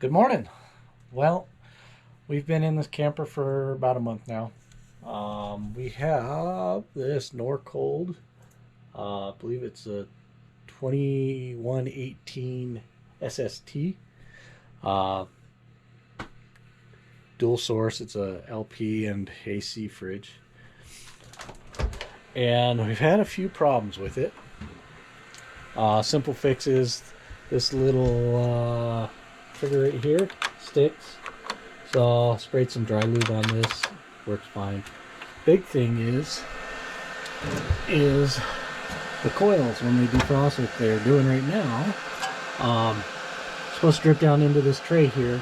Good morning. Well, we've been in this camper for about a month now. We have this Norcold, I believe it's a 2118 SST, dual source. It's a LP and AC fridge, and we've had a few problems with it. Simple fixes: this little trigger right here sticks, so sprayed some dry lube on this, works fine. Big thing is the coils when they defrost, what they're doing right now. Supposed to drip down into this tray here,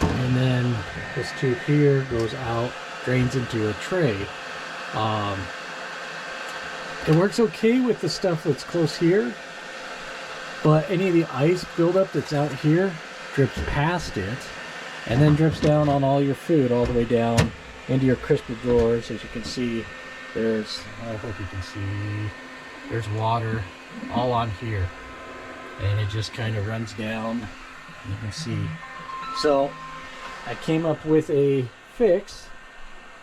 and then this tube here goes out, drains into a tray. It works okay with the stuff that's close here, but any of the ice buildup that's out here drips past it and then drips down on all your food, all the way down into your crisper drawers. As you can see, there's, I hope you can see, there's water all on here, and it just kind of runs down. You can see. So I came up with a fix,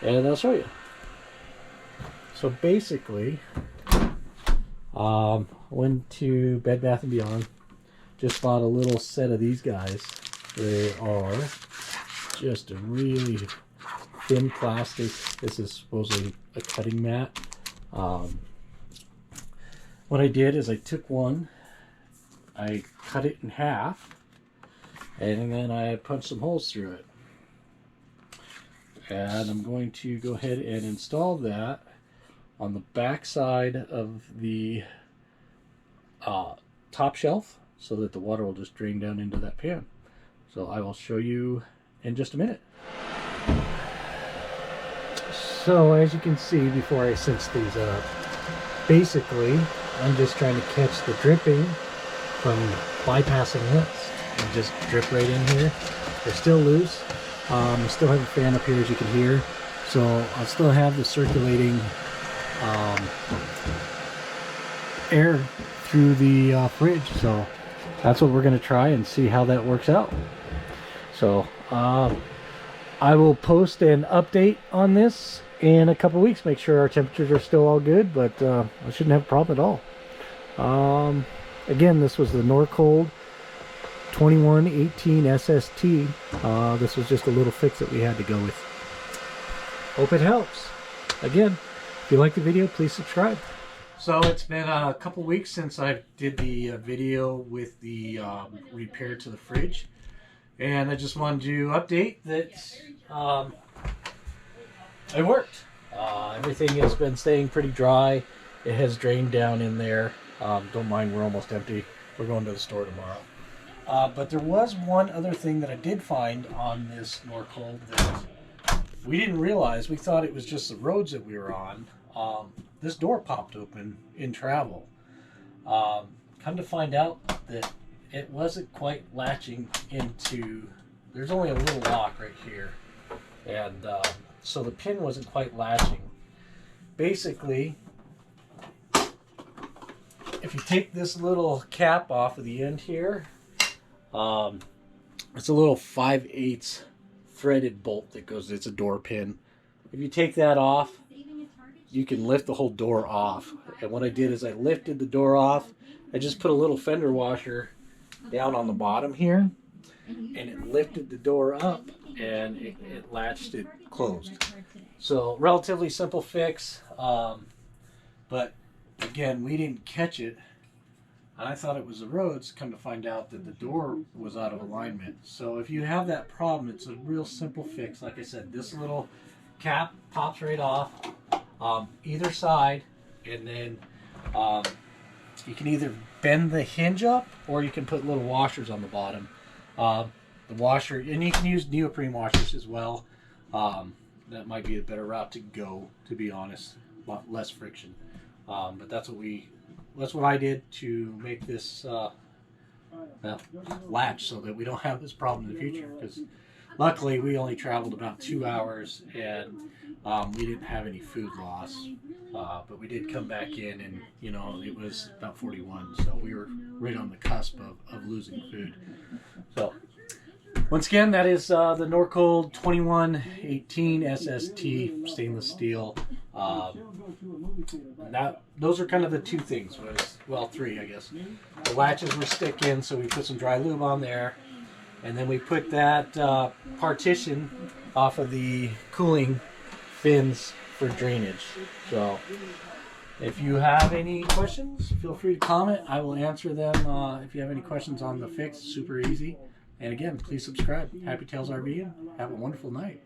and I'll show you. So basically, went to Bed Bath & Beyond, just bought a little set of these guys. They are just a really thin plastic. This is supposedly a cutting mat. What I did is I took one, I cut it in half, and then I punched some holes through it. And I'm going to go ahead and install that on the back side of the top shelf, so that the water will just drain down into that pan. So I will show you in just a minute. So as you can see, before I cinch these up, basically I'm just trying to catch the dripping from bypassing this and just drip right in here. They're still loose. I still have a fan up here, as you can hear, so I'll still have the circulating air through the fridge. So that's what we're going to try and see how that works out. So I will post an update on this in a couple weeks, make sure our temperatures are still all good, but I shouldn't have a problem at all. Again, this was the Norcold 2118 SST. This was just a little fix that we had to go with. Hope it helps. Again, if you like the video, please subscribe. So it's been a couple weeks since I did the video with the repair to the fridge, and I just wanted to update that it worked. Everything has been staying pretty dry. It has drained down in there. Don't mind, we're almost empty. We're going to the store tomorrow. But there was one other thing that I did find on this Norcold that we didn't realize. We thought it was just the roads that we were on. This door popped open in travel. Come to find out that it wasn't quite latching into, there's only a little lock right here, and so the pin wasn't quite latching. Basically, if you take this little cap off of the end here, it's a little 5/8 threaded bolt that goes, it's a door pin. If you take that off, you can lift the whole door off. And what I did is I lifted the door off. I just put a little fender washer down on the bottom here, and it lifted the door up, and it latched it closed. So relatively simple fix, but again, we didn't catch it, and I thought it was the roads. Come to find out that the door was out of alignment. So if you have that problem, it's a real simple fix. Like I said, this little cap pops right off either side, and then you can either bend the hinge up, or you can put little washers on the bottom. The washer, and you can use neoprene washers as well. That might be a better route to go, to be honest. A lot less friction. But that's what I did to make this latch, so that we don't have this problem in the future. Because luckily we only traveled about 2 hours, and we didn't have any food loss. But we did come back in, and you know, it was about 41, so we were right on the cusp of losing food. So Once again, that is the Norcold 2118Sst stainless steel. Those are kind of the two things. Well, three, I guess. The latches were sticking, so we put some dry lube on there. And then we put that partition off of the cooling fins for drainage. So if you have any questions, feel free to comment. I will answer them. If you have any questions on the fix, super easy. And again, please subscribe. Happy Tales RV, and have a wonderful night.